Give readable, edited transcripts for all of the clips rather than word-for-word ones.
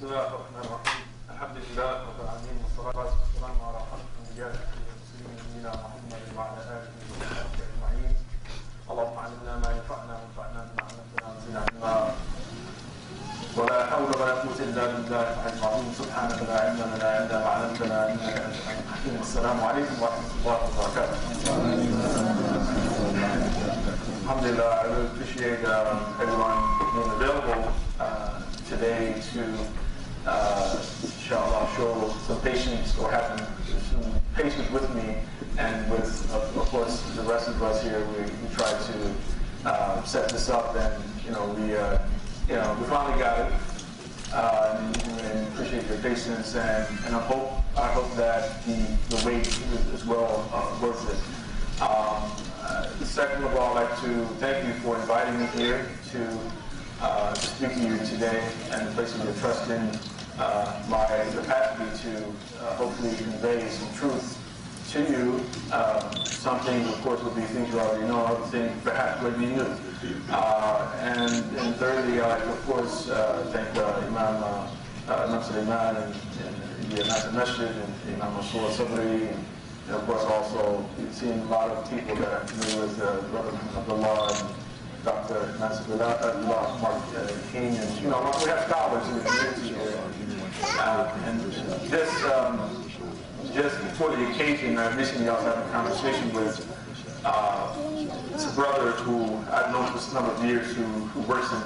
بسم الله الرحمن الرحيم. الحمد لله رب العالمين والصلاة والسلام على أشرف الأنبياء والمرسلين نبينا محمد وعلى آله وصحبه أجمعين. اللهم علمنا ما ينفعنا وانفعنا بما علمتنا وزدنا علما. ولا حول ولا قوة إلا بالله العظيم. سبحانك لا علم لنا إلا ما علمتنا إنك أنت العليم الحكيم. السلام عليكم ورحمة الله وبركاته. Alhamdulillah, I really appreciate everyone being available today to, inshallah, show some patience or have some patience with me and with, of course, the rest of us here. We try to set this up, and we finally got it. And appreciate your patience, and I hope that the wait is well worth it. Second of all, I'd like to thank you for inviting me here to speak to you today and placing your trust in my capacity to hopefully convey some truth to you. Something, of course, would be things you already know, other things perhaps would be new. And thirdly, I'd like to, of course, thank Imam Sulaiman and the Imam Rashid and Imam Hasson Sabri. And of course, also, you've seen a lot of people that are familiar with Brother Abdullah and Dr. Nasrullah, Mark King, and we have scholars in the community here. And this, just for the occasion, I recently also had a conversation with some brothers who I've known for a number of years who works in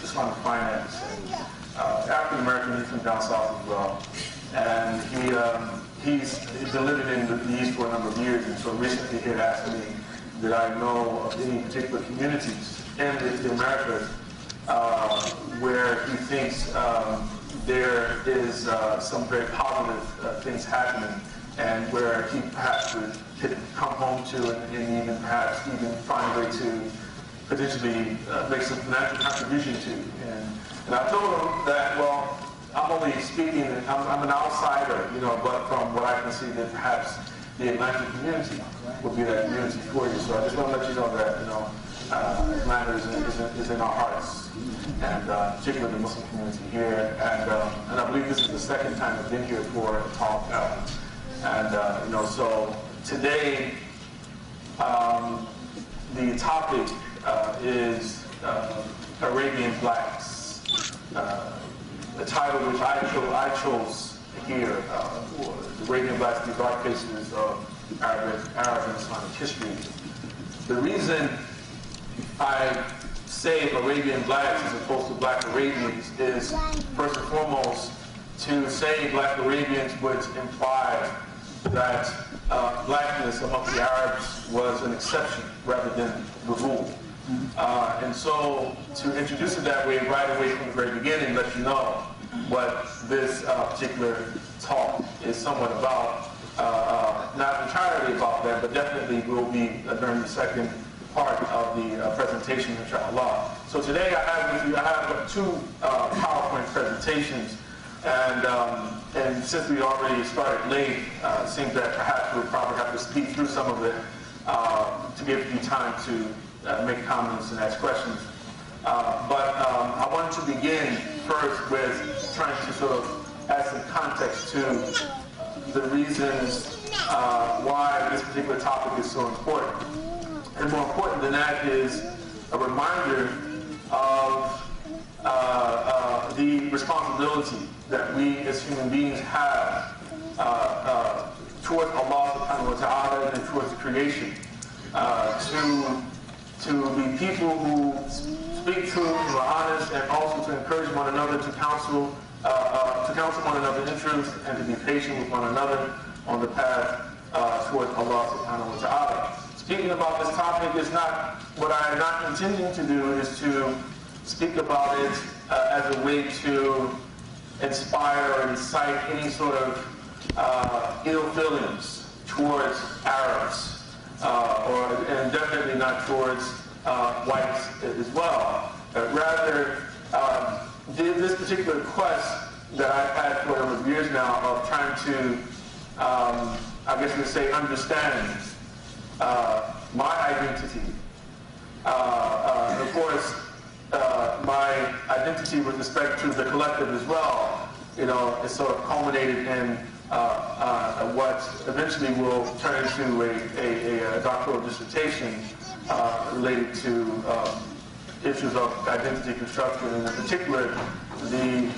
Islamic finance, and African American, he's from down south as well. And he's been living in the East for a number of years, and so recently he had asked me did I know of any particular communities in the Americas where he thinks there is some very positive things happening, and where he perhaps could come home to and even perhaps find a way to potentially make some financial contribution to. And I told him that, well, I'm only speaking, I'm an outsider, but from what I can see, that perhaps the Atlantic community will be that community for you. So I just want to let you know that, Atlanta is in our hearts, and particularly the Muslim community here. And I believe this is the second time I've been here for a talk. So today, the topic is Arabian blacks. The title which I chose here, the Arabian Blacks, the Dark Pages of Arab and Islamic History. The reason I say Arabian Blacks as opposed to Black Arabians is, first and foremost, to say Black Arabians would imply that blackness among the Arabs was an exception rather than the rule. And so to introduce it that way right away from the very beginning, let you know what this particular talk is somewhat about. Not entirely about that, but definitely will be during the second part of the presentation, inshallah. So today I have two PowerPoint presentations, and since we already started late, it seems that perhaps we'll probably have to speed through some of it to give you time to make comments and ask questions. But I wanted to begin first with trying to sort of add some context to the reasons why this particular topic is so important. And more important than that is a reminder of the responsibility that we as human beings have towards Allah subhanahu wa ta'ala and towards the creation, to be people who speak truth, who are honest, and also to encourage one another to counsel one another in truth, and to be patient with one another on the path towards Allah subhanahu wa ta'ala. Speaking about this topic is not, what I'm not intending to do is to speak about it as a way to inspire or incite any sort of ill feelings towards Arabs, and definitely not towards whites as well. Rather, this particular quest that I've had for a number of years now of trying to, I guess you could say, understand my identity. Of course, my identity with respect to the collective as well, it sort of culminated in what eventually will turn into a doctoral dissertation related to issues of identity construction, and in particular, the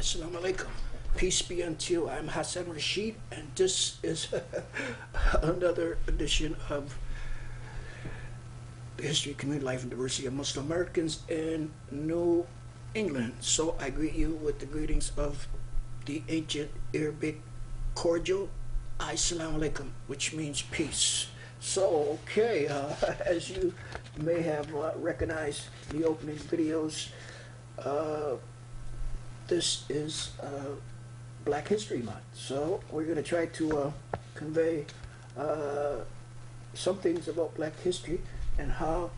Assalamu alaikum. Peace be unto you. I'm Hasson Rashid, and this is another edition of the History, Community Life, and Diversity of Muslim Americans in New England. So I greet you with the greetings of the ancient Arabic cordial, Assalamu alaikum, which means peace. So, okay, as you may have recognized the opening videos, this is Black History Month. So we're going to try to convey some things about Black history and how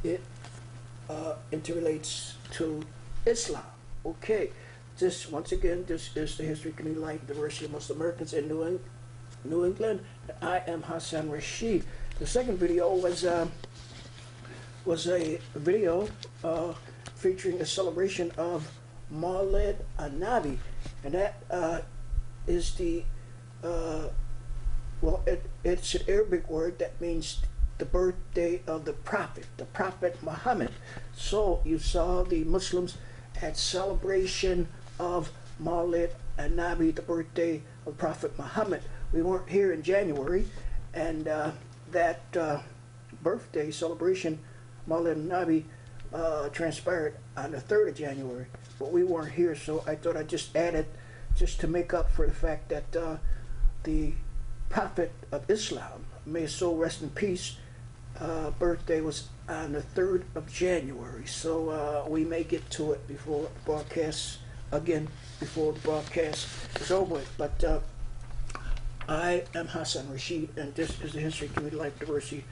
it interrelates to Islam. Okay, once again, this is the History, Community Life, Diversity of Muslim Americans in New England. I am Hasson Rashid. The second video was a video featuring a celebration of Maulid an-Nabi, and that is the it's an Arabic word that means the birthday of the Prophet Muhammad. So you saw the Muslims had celebration of Maulid an-Nabi, the birthday of Prophet Muhammad. We weren't here in January, and that birthday celebration, Maulid an-Nabi, transpired on the 3rd of January, but we weren't here, so I thought I'd just add it just to make up for the fact that the Prophet of Islam, may his soul rest in peace, birthday was on the 3rd of January. So we may get to it before the broadcast, again, before the broadcast is over with. But I am Hasson Rashid, and this is the History, Community, Life, Diversity,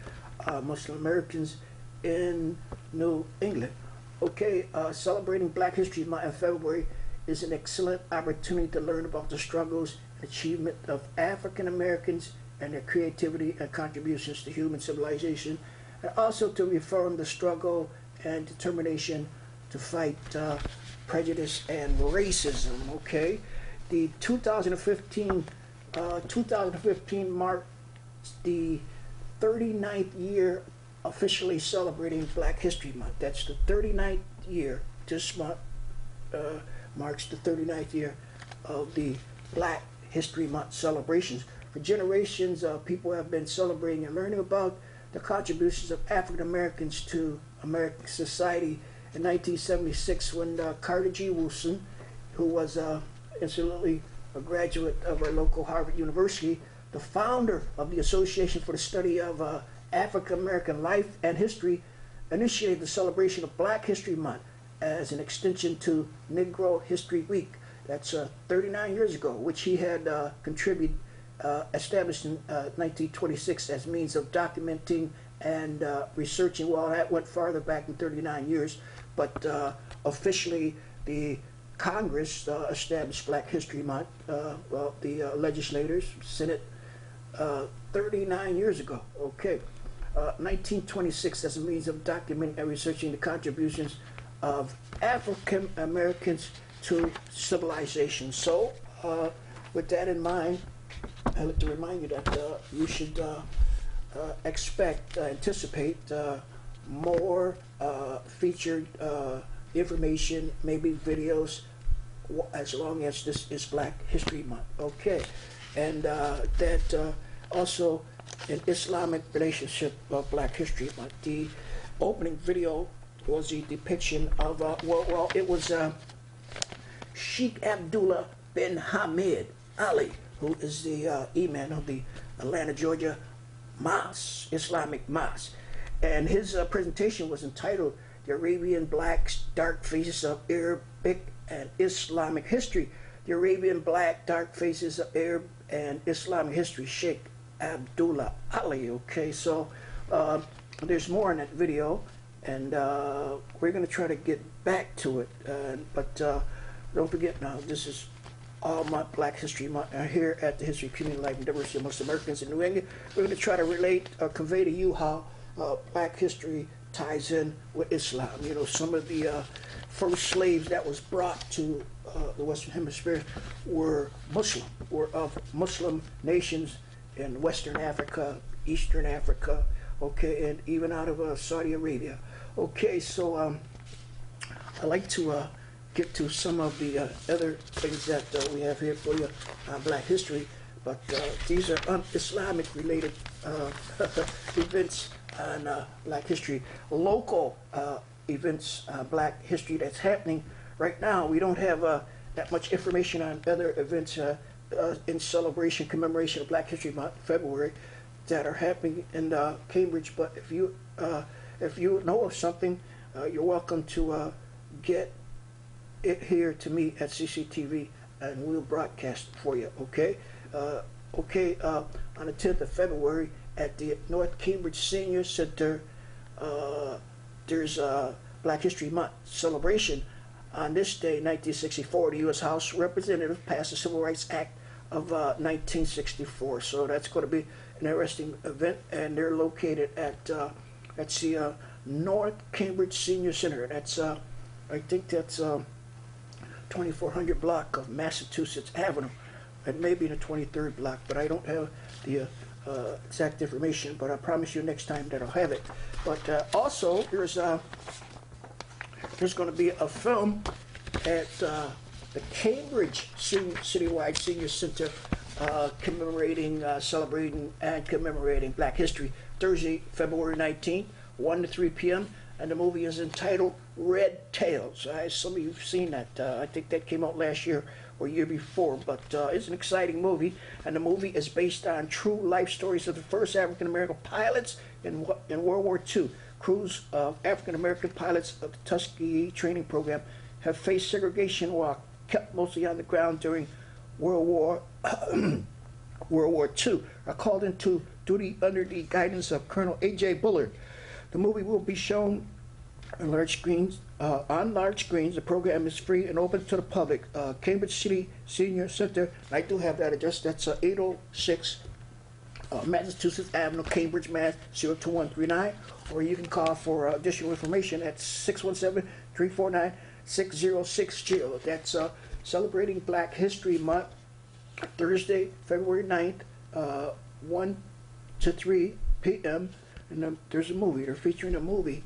Muslim Americans in New England. Okay, celebrating Black History Month in February is an excellent opportunity to learn about the struggles and achievement of African Americans and their creativity and contributions to human civilization, and also to reform the struggle and determination to fight prejudice and racism. Okay, the 2015 marked the 39th year officially celebrating Black History Month. That's the 39th year. This month marks the 39th year of the Black History Month celebrations. For generations, people have been celebrating and learning about the contributions of African Americans to American society. In 1976, when Carter G. Woolson, who was incidentally a graduate of our local Harvard University, the founder of the Association for the Study of African American Life and History, initiated the celebration of Black History Month as an extension to Negro History Week. That's 39 years ago, which he had established in 1926 as means of documenting and researching. Well, that went farther back than 39 years, but officially the Congress established Black History Month, well, the legislators, Senate, 39 years ago. Okay, 1926 as a means of documenting and researching the contributions of African Americans to civilization. So, with that in mind, I'd like to remind you that you should anticipate more featured information, maybe videos, as long as this is Black History Month. Okay, and that also an Islamic relationship of Black History Month. The opening video was the depiction of, well, it was Sheikh Abdullah bin Hamid Ali, who is the imam of the Atlanta, Georgia Mosque, Islamic Mosque. And his presentation was entitled The Arabian Blacks, Dark Faces of Arabic and Islamic History. The Arabian Black, Dark Faces of Arab and Islamic History, Sheikh Abdullah Ali. Okay, so there's more in that video, and we're going to try to get back to it. But don't forget now, this is all month, Black History Month, here at the History, Community, Life, and Diversity of Muslim Americans in New England. We're going to try to relate or convey to you how Black history ties in with Islam. You know, some of the first slaves that was brought to the Western Hemisphere were Muslim, were of Muslim nations in Western Africa, Eastern Africa, okay, and even out of Saudi Arabia. Okay, so I'd like to get to some of the other things that we have here for you on Black history, but these are un-Islamic related events on Black history. Local events, Black history that's happening right now. We don't have that much information on other events in celebration, commemoration of Black History Month, February, that are happening in Cambridge. But if you know of something, you're welcome to get it here to me at CCTV, and we'll broadcast it for you. Okay, on the 10th of February at the North Cambridge Senior Center, there's a Black History Month celebration. On this day, 1964, the U.S. House Representatives passed the Civil Rights Act of 1964. So that's going to be an interesting event, and they're located at the North Cambridge Senior Center. That's I think that's 2400 block of Massachusetts Avenue, and maybe the 23rd block, but I don't have the exact information, but I promise you next time that I'll have it. But also, there's going to be a film at the Cambridge Citywide Senior Center commemorating, celebrating, and commemorating Black History, Thursday, February 19th, 1 to 3 p.m., and the movie is entitled Red Tails. Some of you have seen that. I think that came out last year or year before, but it's an exciting movie, and the movie is based on true life stories of the first African-American pilots in World War II. Crews of African-American pilots of the Tuskegee training program have faced segregation while kept mostly on the ground during World War World War II are called into duty under the guidance of Colonel A.J. Bullard. The movie will be shown on large screens. The program is free and open to the public. Cambridge City Senior Center. I do have that address. That's 806 Massachusetts Avenue, Cambridge, Mass. 02139. Or you can call for additional information at 617-349-6060. That's celebrating Black History Month, Thursday, February 9th, 1 to 3 p.m. And there's a movie. They're featuring a movie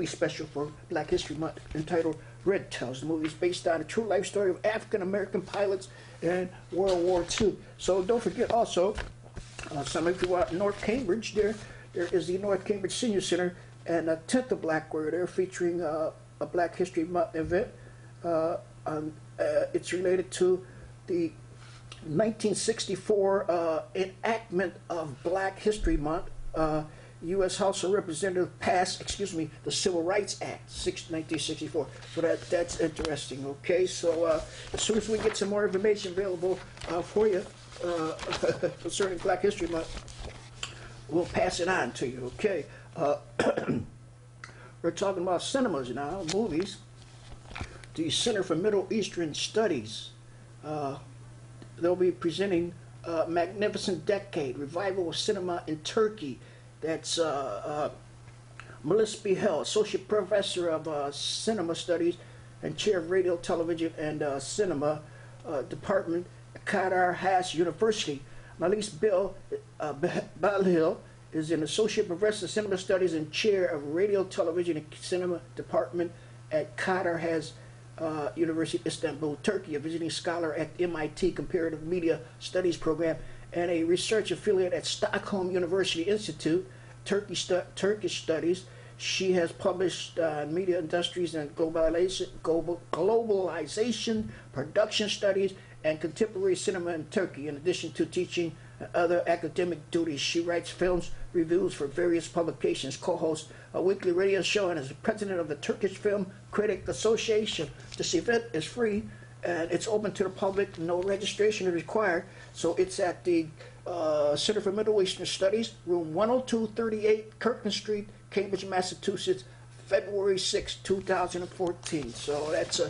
special for Black History Month entitled Red Tails. The movie is based on a true life story of African American pilots in World War II. So don't forget also, some of you out in North Cambridge, there is the North Cambridge Senior Center and a 10th of Black where they're featuring a Black History Month event. It's related to the 1964 enactment of Black History Month. U.S. House of Representatives passed, the Civil Rights Act, 1964. So that's interesting, okay? So as soon as we get some more information available for you concerning Black History Month, we'll pass it on to you, okay? We're talking about cinemas now, movies. The Center for Middle Eastern Studies, they'll be presenting Magnificent Decade, Revival of Cinema in Turkey. That's Melissa B. Hell, Associate Professor of Cinema Studies and Chair of Radio, Television, and Cinema Department at Qatar Has University. Malise Balhil is an Associate Professor of Cinema Studies and Chair of Radio, Television, and Cinema Department at Qatar Has University, Istanbul, Turkey, a visiting scholar at MIT Comparative Media Studies Program, and a research affiliate at Stockholm University Institute, Turkish Studies. She has published media industries and globalization, production studies, and contemporary cinema in Turkey. In addition to teaching and other academic duties, she writes films reviews for various publications, co-hosts a weekly radio show, and is the president of the Turkish Film Critic Association. This event is free and it's open to the public. No registration is required. So it's at the Center for Middle Eastern Studies, room 10238 Kirkland Street, Cambridge, Massachusetts, February 6, 2014. So that's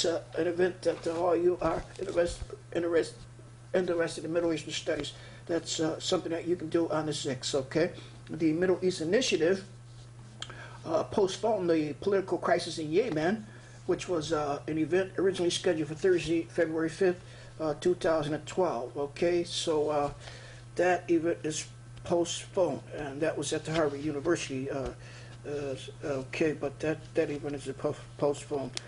an event that all you are interested in Middle Eastern studies. That's something that you can do on the 6th, okay? The Middle East Initiative postponed the political crisis in Yemen, which was an event originally scheduled for Thursday, February 5th, 2012, okay? So that event is postponed, and that was at the Harvard University, okay, but that event is postponed.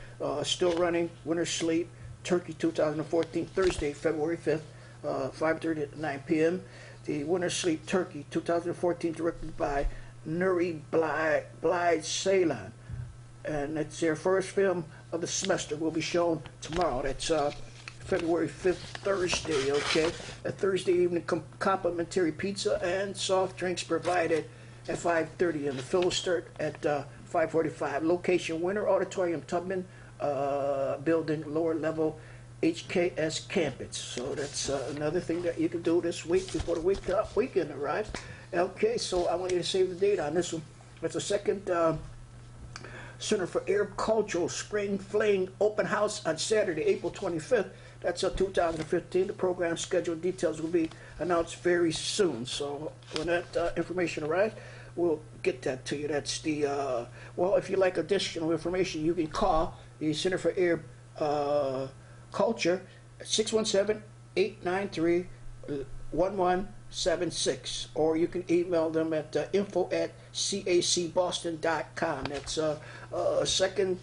Still running, Winter Sleep, Turkey 2014, Thursday, February 5th, 5:30 to 9 p.m. The Winter Sleep Turkey 2014, directed by Nuri Bilge Ceylan. And it's their first film of the semester, will be shown tomorrow. That's February 5th, Thursday, okay? A Thursday evening complimentary pizza and soft drinks provided at 5:30, and the film will start at 5:45. Location, Winter Auditorium, Tubman Building, lower level, HKS campus. So that's another thing that you can do this week before the weekend arrives. Okay, so I want you to save the date on this one. That's the second Center for Arab Cultural Spring Fling Open House on Saturday, April 25th. That's 2015. The program schedule details will be announced very soon. So when that information arrives, we'll get that to you. That's the, well, if you like additional information, you can call the Center for Arab Culture at 617-893-1176, or you can email them at info@cacboston.com. That's second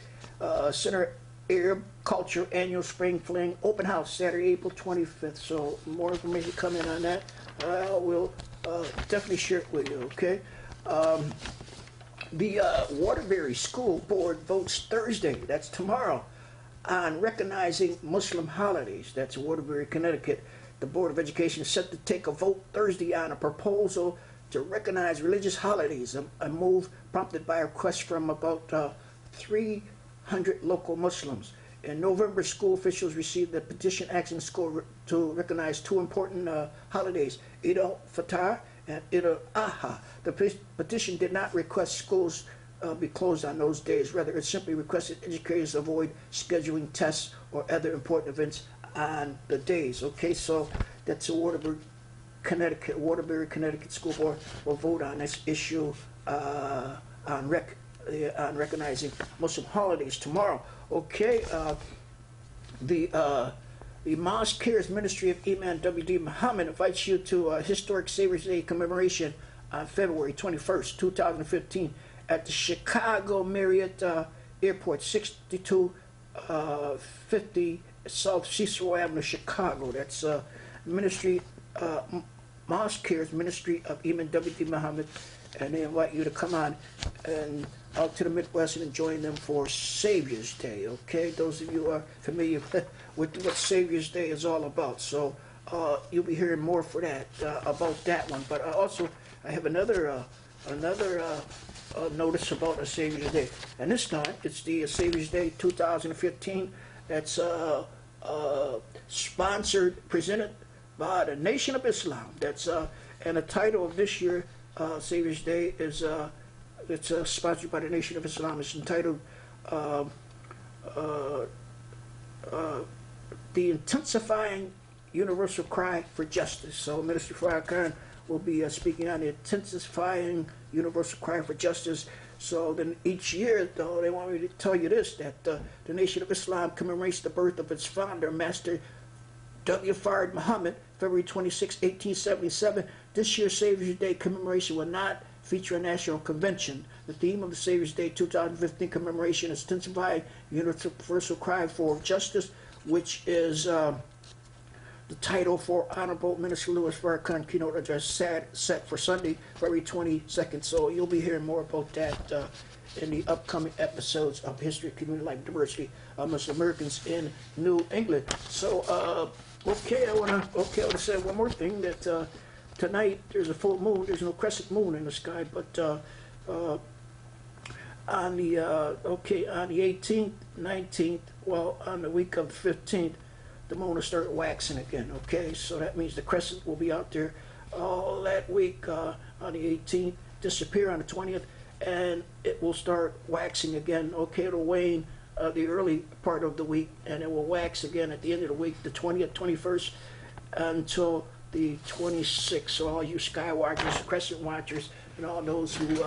Center Arab Culture Annual Spring Fling Open House, Saturday, April 25th. So more information coming on that. We'll definitely share it with you, okay? The Waterbury School Board votes Thursday, that's tomorrow, on recognizing Muslim holidays. That's Waterbury, Connecticut. The Board of Education is set to take a vote Thursday on a proposal to recognize religious holidays, a move prompted by a request from about 300 local Muslims. In November, school officials received a petition asking the school to recognize two important holidays, Eid al-Fitr and Eid al-Adha. The petition did not request schools be closed on those days. Rather, it simply requested educators avoid scheduling tests or other important events on the days. Okay, so that's a Waterbury, Connecticut School Board will vote on this issue on recognizing Muslim holidays tomorrow. Okay, the Mosque Cares Ministry of Imam W.D. Muhammad invites you to a historic Savior's Day commemoration on February 21st, 2015 at the Chicago Marriott Airport, 6250 South Cicero Avenue, Chicago. That's Ministry, Mosque Cares Ministry of Imam W.D. Muhammad, and they invite you to come on and out to the Midwest and join them for Savior's Day. Okay, those of you who are familiar with what Savior's Day is all about, so you'll be hearing more for that about that one. But also, I have another notice about a Savior's Day, and this time it's the Savior's Day 2015. That's sponsored, presented by the Nation of Islam. That's and the title of this year Savior's Day is it's sponsored by the Nation of Islam. It's entitled The Intensifying Universal Cry for Justice. So Minister Farrakhan will be speaking on the intensifying universal cry for justice. So then each year, though, they want me to tell you this, that the Nation of Islam commemorates the birth of its founder, Master W. Fard Muhammad, February 26, 1877. This year's Savior's Day commemoration will not feature a national convention. The theme of the Savior's Day 2015 commemoration is intensifying universal cry for justice, which is the title for Honorable Minister Louis Farrakhan keynote address set for Sunday, February 22nd. So you'll be hearing more about that in the upcoming episodes of History, Community Life, Diversity of Muslim Americans in New England. So, okay, I want to say one more thing, that tonight there's a full moon. There's no crescent moon in the sky, but on the 18th, 19th, well, on the week of the 15th, the moon will start waxing again. Okay, so that means the crescent will be out there all that week on the 18th, disappear on the 20th, and it will start waxing again. Okay, it'll wane the early part of the week, and it will wax again at the end of the week, the 20th, 21st, until the 26th. So all you sky watchers, crescent watchers, and all those who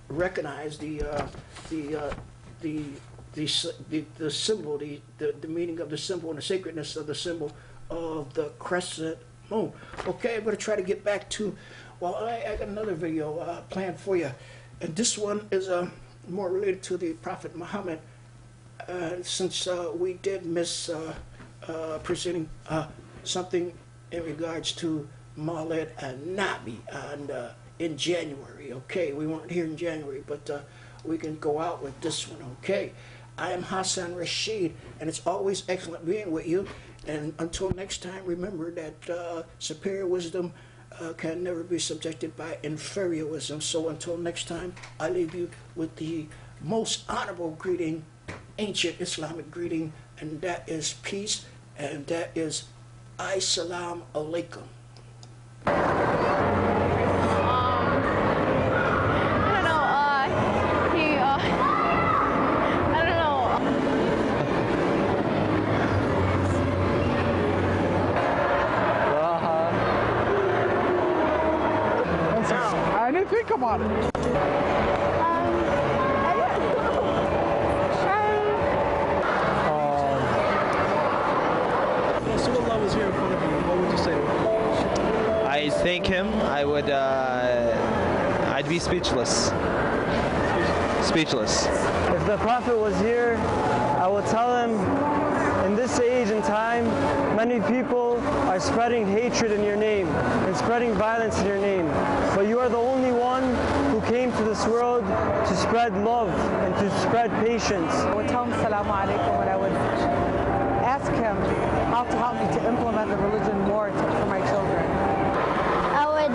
recognize the symbol, the meaning of the symbol and the sacredness of the symbol of the crescent moon. Okay, I'm going to try to get back to, well, I got another video planned for you, and this one is more related to the Prophet Muhammad, since we did miss presenting something in regards to Maulid and Nabi in January. Okay, we weren't here in January, but we can go out with this one. Okay, I am Hasson Rashid, and it's always excellent being with you. And until next time, remember that superior wisdom can never be subjected by inferior wisdom. So until next time, I leave you with the most honorable greeting, ancient Islamic greeting, and that is peace, and that is Assalamu alaikum. I didn't think about it. Rasulullah was here in front of you. What would you say? I thank him. I would. I'd be speechless. Speechless. If the Prophet was here, I will tell him, in this age and time, many people are spreading hatred in your name and spreading violence in your name. But you are the only one who came to this world to spread love and to spread patience. I would tell him Assalamu alaikum, and I would ask him how to help me to implement the religion more for my children. I would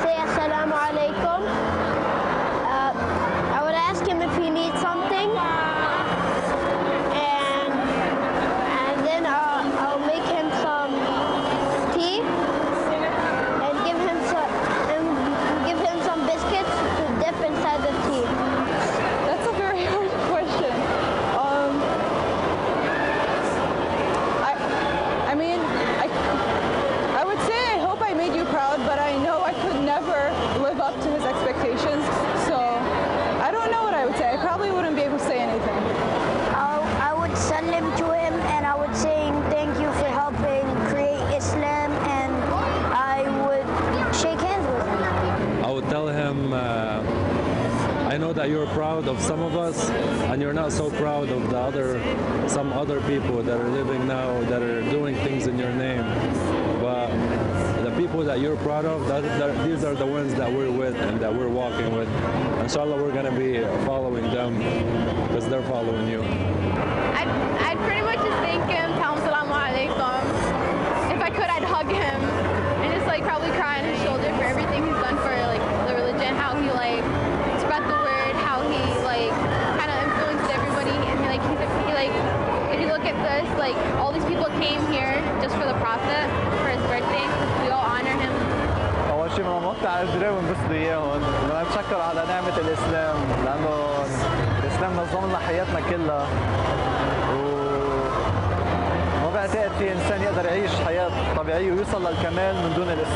say Assalamu alaikum. I would ask him if he needs something. I know that you're proud of some of us, and you're not so proud of some other people that are living now, that are doing things in your name. But the people that you're proud of, these are the ones that we're with and that we're walking with. Inshallah, we're going to be following them because they're following you. I'd pretty much just thank him, tell him Assalamu alaikum. If I could, I'd hug him and just like probably cry on his shoulder for everything he's done for like the religion, how he like spread the word, how he like kind of influenced everybody, and he like if you look at this, like all these people came here just for the Prophet for his birthday. We all honor him. أول شيء بدنا نوقع أجري ونبسط إياهم، بدنا نتشكر على نعمة الإسلام لأنه الإسلام نظم لنا حياتنا كلها، وما بعتقد في إنسان يقدر يعيش حياة طبيعية ويوصل للكمال من دون الإسلام.